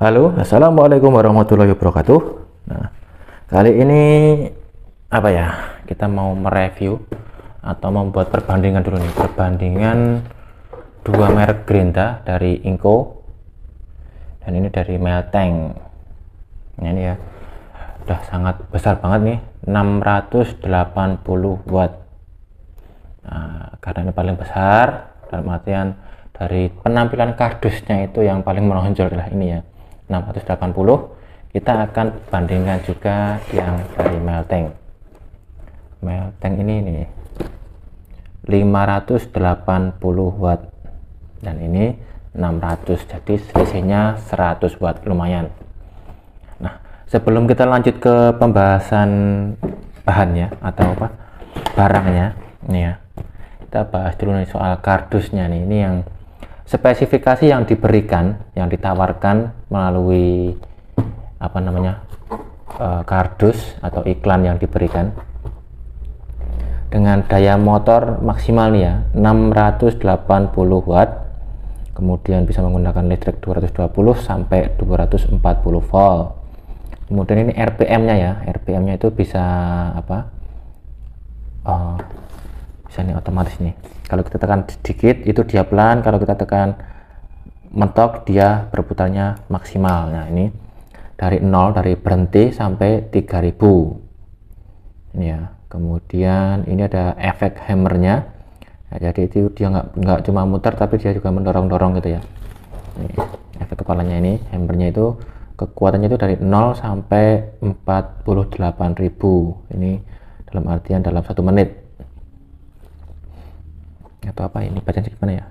Halo, assalamualaikum warahmatullahi wabarakatuh. Nah, kali ini apa ya? Kita mau mereview atau membuat perbandingan dulu nih, perbandingan dua merek gerinda dari Inco dan ini dari Melteng. Nah, ini ya, udah sangat besar banget nih, 680 watt. Nah, karena ini paling besar, dalam artian dari penampilan kardusnya itu yang paling menonjol adalah ini ya, 680. Kita akan bandingkan juga yang dari Melteng ini nih 580 watt dan ini 600, jadi selisihnya 100 watt, lumayan. Nah, sebelum kita lanjut ke pembahasan bahannya atau apa barangnya ini ya, kita bahas dulu nih soal kardusnya nih. Ini yang spesifikasi yang diberikan, yang ditawarkan melalui apa namanya kardus atau iklan yang diberikan, dengan daya motor maksimal nih ya 680 watt, kemudian bisa menggunakan listrik 220 sampai 240 volt. Kemudian ini RPM-nya ya, RPM-nya itu bisa apa? Bisa nih otomatis nih. Kalau kita tekan sedikit itu dia pelan, kalau kita tekan mentok dia berputarnya maksimal. Nah, ini dari 0, dari berhenti sampai 3000 ini ya. Kemudian ini ada efek hammernya. Nah, jadi itu dia nggak cuma muter tapi dia juga mendorong-dorong gitu ya. Ini, efek kepalanya ini, hammernya itu kekuatannya itu dari 0 sampai 48.000. Ini dalam artian dalam 1 menit atau apa, ini bacanya gimana ya?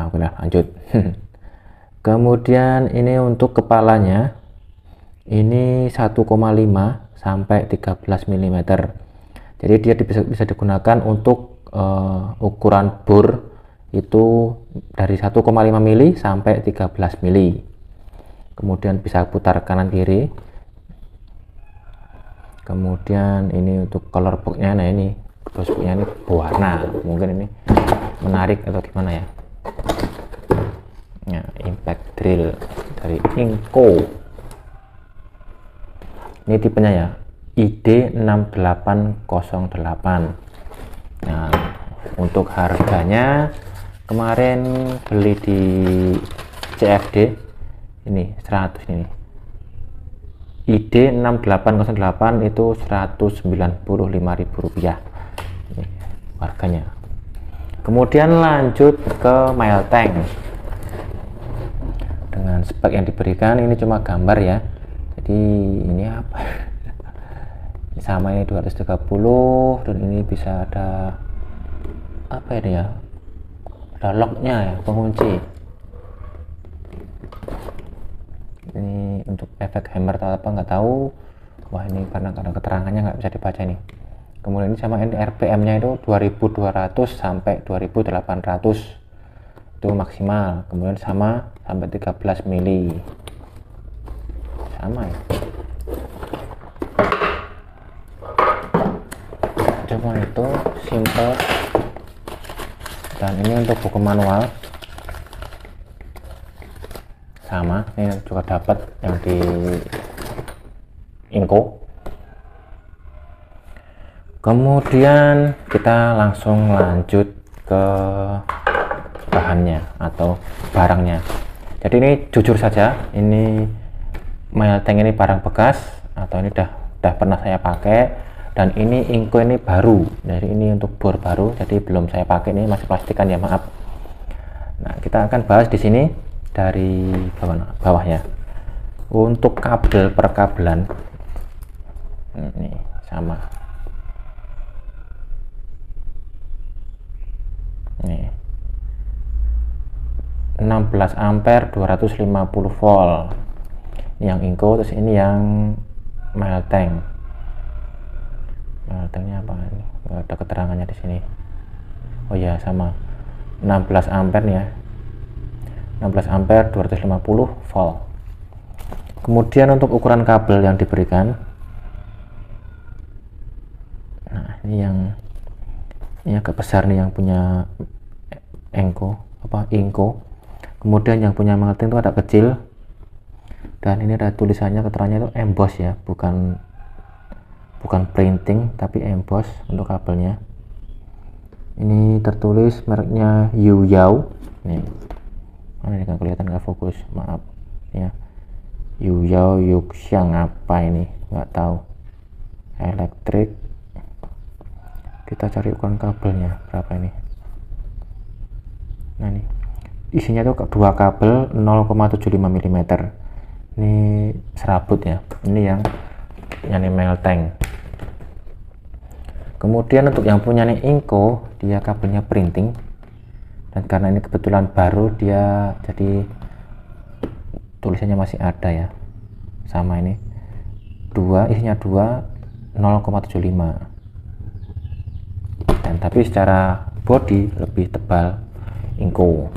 Oke lah, lanjut. Kemudian ini untuk kepalanya ini 1,5 sampai 13 mm. Jadi dia bisa digunakan untuk ukuran bor itu dari 1,5 mili sampai 13 mili. Kemudian bisa putar kanan kiri. Kemudian ini untuk color boxnya, nah ini boxnya ini berwarna, mungkin ini menarik atau gimana ya. Nah, impact drill dari Inco. Ini tipenya ya ID6808. Nah, untuk harganya kemarin beli di CFD ini 100 ini. ID6808 itu Rp195.000 ini harganya. Kemudian lanjut ke Melteng. Dengan spek yang diberikan ini cuma gambar ya. Jadi ini apa? Ini sama, ini 230 dan ini bisa ada apa ini ya? Ada locknya ya, pengunci. Ini untuk efek hammer atau apa nggak tahu. Wah, ini karena keterangannya nggak bisa dibaca nih. Kemudian ini sama, ini RPM nya itu 2200 sampai 2800 itu maksimal. Kemudian sama sampai 13 mili sama ya, cuma itu simple. Dan ini untuk buku manual sama, ini juga dapat yang di Inco. Kemudian kita langsung lanjut ke bahannya atau barangnya. Jadi ini jujur saja, ini Melteng ini barang bekas atau ini udah pernah saya pakai, dan ini Inco ini baru. Jadi ini untuk bor baru, jadi belum saya pakai, ini masih plastikan ya, maaf. Nah, kita akan bahas di sini dari bawahnya. Untuk kabel perkabelan ini sama, ini 16 ampere 250 volt ini yang Inco. Terus ini yang Melteng. Meltengnya apa ini? Ada keterangannya di sini. Oh ya, sama 16 ampere nih ya, 16 ampere 250 volt. Kemudian untuk ukuran kabel yang diberikan, nah ini agak besar nih yang punya Inco. Kemudian yang punya melting itu ada kecil, dan ini ada tulisannya, keterangannya itu emboss ya, bukan printing tapi emboss untuk kabelnya. Ini tertulis mereknya Yuyao. Nih, mana ini, kan kelihatan nggak fokus, maaf ya. Yuyao Yuxiang apa ini, nggak tahu. Elektrik, kita cari ukuran kabelnya berapa ini. Nah ini isinya tuh dua kabel 0,75 mm. Ini serabut ya, ini yang melting. Kemudian untuk yang punya nih Inco, dia kabelnya printing, dan karena ini kebetulan baru, dia jadi tulisannya masih ada ya, sama ini isinya 0,75, dan tapi secara body lebih tebal Inco.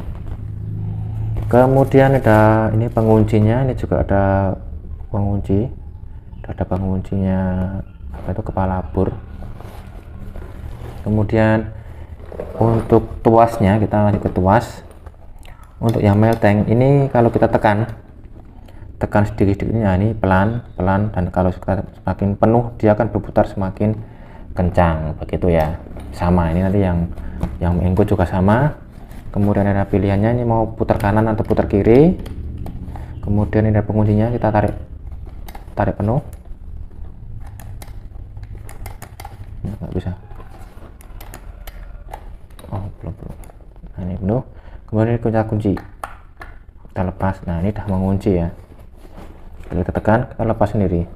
Kemudian ada ini penguncinya, ini juga ada pengunci, ada penguncinya, apa itu, kepala bor. Kemudian untuk tuasnya, kita lanjut ke tuas. Untuk yang melting ini kalau kita tekan sedikit-sedikit, nah ini pelan-pelan, dan kalau semakin penuh dia akan berputar semakin kencang, begitu ya. Sama ini nanti yang Inco juga sama. Kemudian ada pilihannya, ini mau putar kanan atau putar kiri. Kemudian ini ada penguncinya, kita tarik penuh. Nggak bisa. Oh, belum. Nah ini penuh. Kemudian ini kunci, kita lepas. Nah ini udah mengunci ya, kita tekan, kita lepas sendiri.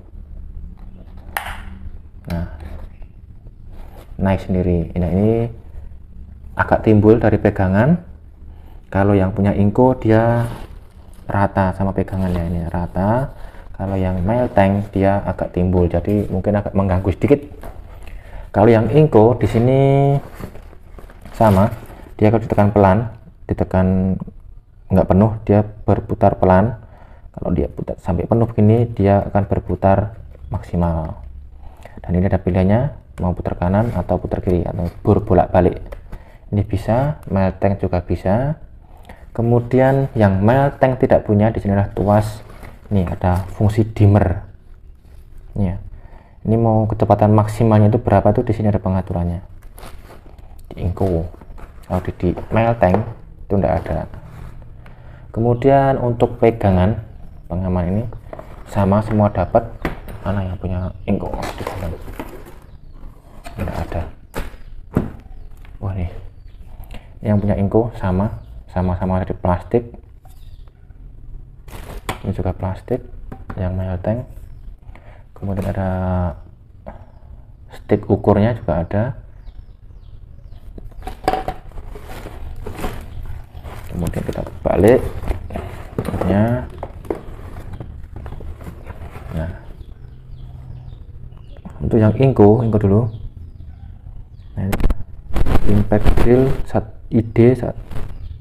Nah, naik sendiri. Nah ini agak timbul dari pegangan. Kalau yang punya Inco dia rata sama pegangannya, ini rata. Kalau yang melting dia agak timbul, jadi mungkin agak mengganggu sedikit. Kalau yang Inco di sini sama, dia kalau ditekan nggak penuh dia berputar pelan. Kalau dia putar sampai penuh begini, dia akan berputar maksimal. Dan ini ada pilihannya, mau putar kanan atau putar kiri atau bolak-balik. Ini bisa, melting juga bisa. Kemudian yang melting tidak punya, di sini adalah tuas. Ini ada fungsi dimmer. Ya. Ini mau kecepatan maksimalnya itu berapa, tuh di sini ada pengaturannya. Di Inco. Kalau di melting itu enggak ada. Kemudian untuk pegangan pengaman ini sama, semua dapat. Mana yang punya Inco di dalam? Enggak ada. Wah nih, yang punya Inco sama-sama dari plastik. Ini juga plastik yang melting. Kemudian ada stick ukurnya juga ada. Kemudian kita balik ya. Nah, untuk yang Inco dulu. Nah, ini impact drill ID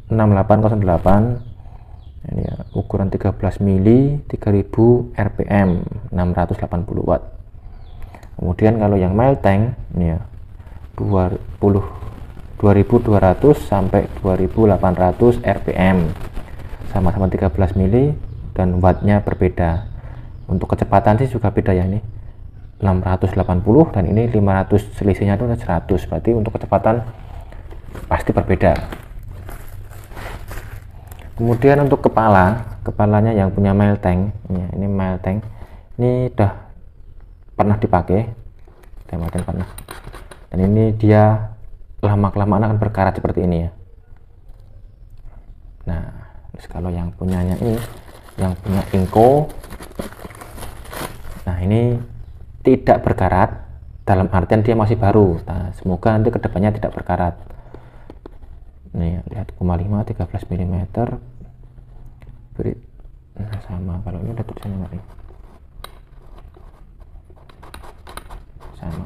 6808. Ini ya, ukuran 13 mili, 3000 rpm, 680 watt. Kemudian kalau yang melting ini ya 2200 sampai 2800 rpm, sama-sama 13 mili, dan wattnya berbeda. Untuk kecepatan sih juga beda ya, ini 680 dan ini 500, selisihnya itu 100, berarti untuk kecepatan pasti berbeda. Kemudian untuk kepalanya yang punya melting ya, ini melting ini udah pernah dipakai, pernah, dan ini dia lama-kelamaan akan berkarat seperti ini ya. Nah, kalau yang punyanya ini, yang punya Inco, nah ini tidak berkarat, dalam artian dia masih baru. Nah, semoga nanti kedepannya tidak berkarat. Nih lihat 0,5 13 mm. Nah sama, kalau ini ada tulisannya nggak nih? Sama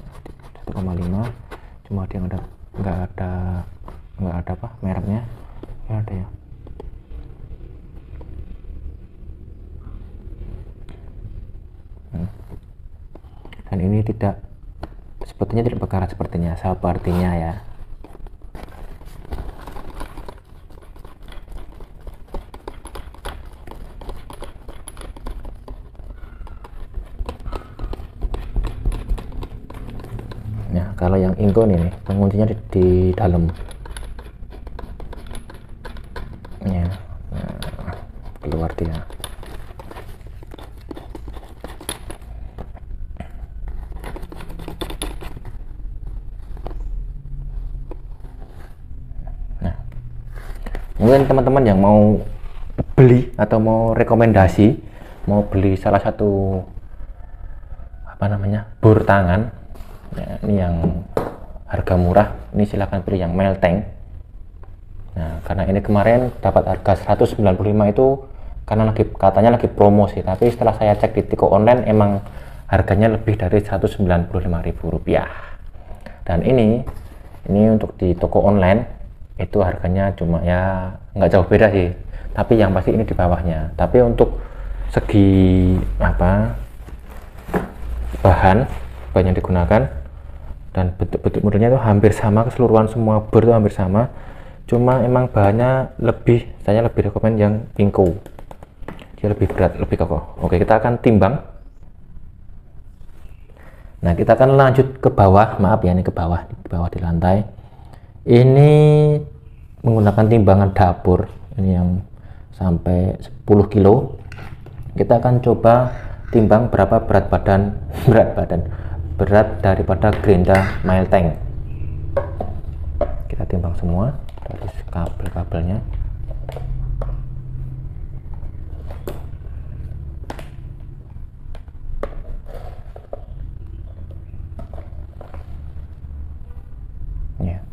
1,5, cuma dia nggak ada apa mereknya, nggak ada ya. Dan ini sepertinya tidak berkarat, sepertinya ya. kalau yang Inco nih penguncinya di dalam ya. Nah, keluar dia. Nah, mungkin teman-teman yang mau beli atau mau rekomendasi mau beli salah satu bor tangan ya, ini yang harga murah, ini silahkan pilih yang Melteng. Nah, karena ini kemarin dapat harga 195 itu karena katanya lagi promo sih, tapi setelah saya cek di toko online emang harganya lebih dari Rp195.000. Dan ini untuk di toko online itu harganya cuma ya nggak jauh beda sih, tapi yang pasti ini di bawahnya. Tapi untuk segi bahan yang digunakan dan bentuk-bentuk modelnya itu hampir sama, keseluruhan semua bor itu hampir sama, cuma emang bahannya saya lebih rekomen yang Inco, dia lebih berat, lebih kokoh. Oke, kita akan timbang. Nah, kita akan lanjut ke bawah, maaf ya, ini ke bawah, di bawah di lantai ini menggunakan timbangan dapur ini yang sampai 10 kilo. Kita akan coba timbang berapa berat daripada gerinda Melteng. Kita timbang semua dari kabel-kabelnya. Ya,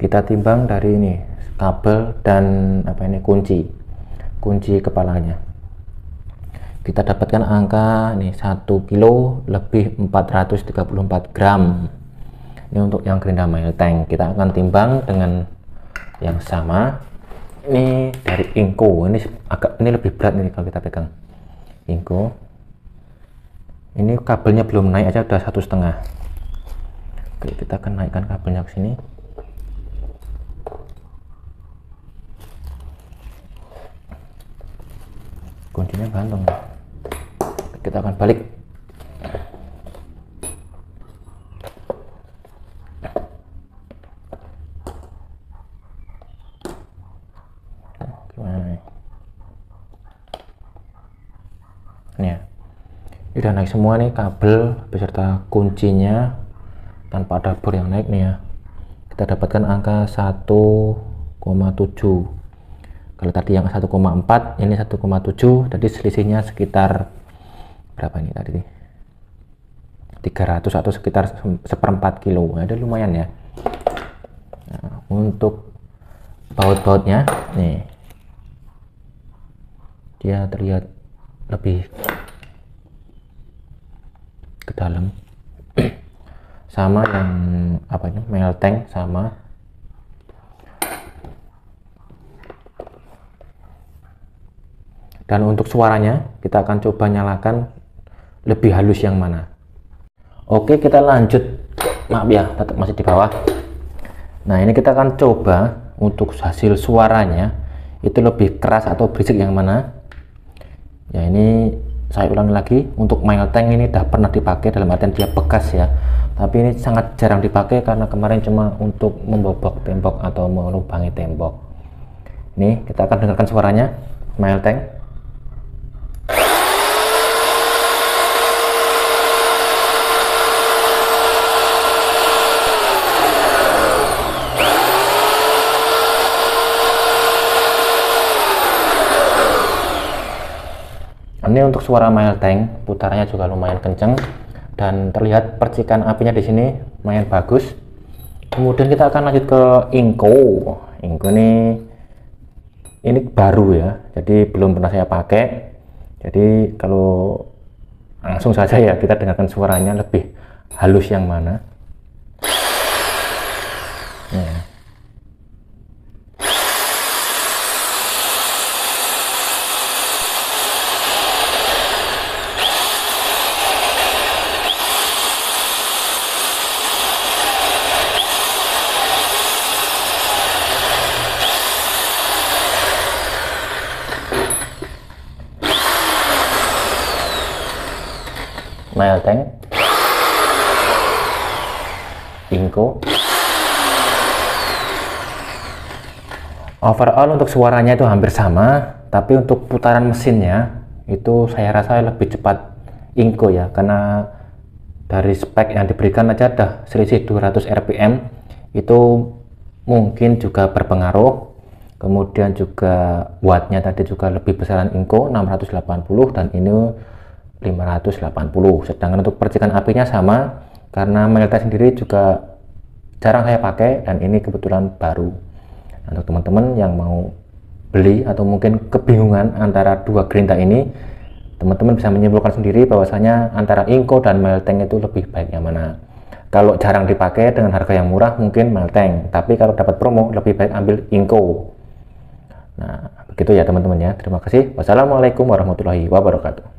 kita timbang dari ini kabel dan kunci kepalanya. Kita dapatkan angka nih 1 kilo lebih 434 gram. Ini untuk yang gerinda Melteng. Kita akan timbang dengan yang sama. Ini dari Inco. Ini lebih berat nih kalau kita pegang Inco. Ini kabelnya belum naik aja udah 1,5. Oke, kita akan naikkan kabelnya ke sini. Kuncinya gantung. Kita akan balik. Gimana nih? Ini ya, ini udah naik semua nih kabel beserta kuncinya tanpa ada bor yang naik nih ya. Kita dapatkan angka 1,7. Kalau tadi yang 1,4, ini 1,7, jadi selisihnya sekitar berapa ini tadi? 300 atau sekitar 1/4 kilo. Ada lumayan ya. Nah, untuk baut-bautnya nih, dia terlihat lebih ke dalam. Sama yang Melteng sama. Dan untuk suaranya kita akan coba nyalakan lebih halus yang mana. Oke, kita lanjut. Maaf ya, tetap masih di bawah. Nah, ini kita akan coba untuk hasil suaranya itu lebih keras atau berisik yang mana. Ya, ini saya ulangi lagi, untuk Melteng ini udah pernah dipakai, dalam artian dia bekas ya, tapi ini sangat jarang dipakai karena kemarin cuma untuk membobok tembok atau melubangi tembok. Ini kita akan dengarkan suaranya Melteng. Ini untuk suara Melteng, putarannya juga lumayan kenceng dan terlihat percikan apinya di sini lumayan bagus. Kemudian kita akan lanjut ke Inco. Inco ini baru ya, jadi belum pernah saya pakai. Jadi kalau langsung saja ya kita dengarkan suaranya lebih halus yang mana. Ya. Melteng. Inco. Overall untuk suaranya itu hampir sama, tapi untuk putaran mesinnya itu saya rasa lebih cepat Inco ya, karena dari spek yang diberikan aja ada selisih 200 rpm, itu mungkin juga berpengaruh. Kemudian juga wattnya tadi juga lebih besaran Inco 680 dan ini 580, sedangkan untuk percikan apinya sama, karena Mailtech sendiri juga jarang saya pakai dan ini kebetulan baru. Nah, untuk teman-teman yang mau beli atau mungkin kebingungan antara dua gerinda ini, teman-teman bisa menyimpulkan sendiri bahwasanya antara Inco dan Mailtech itu lebih baik yang mana. Kalau jarang dipakai dengan harga yang murah mungkin Mailtech, tapi kalau dapat promo lebih baik ambil Inco. Nah, begitu ya teman-teman ya. Terima kasih. Wassalamualaikum warahmatullahi wabarakatuh.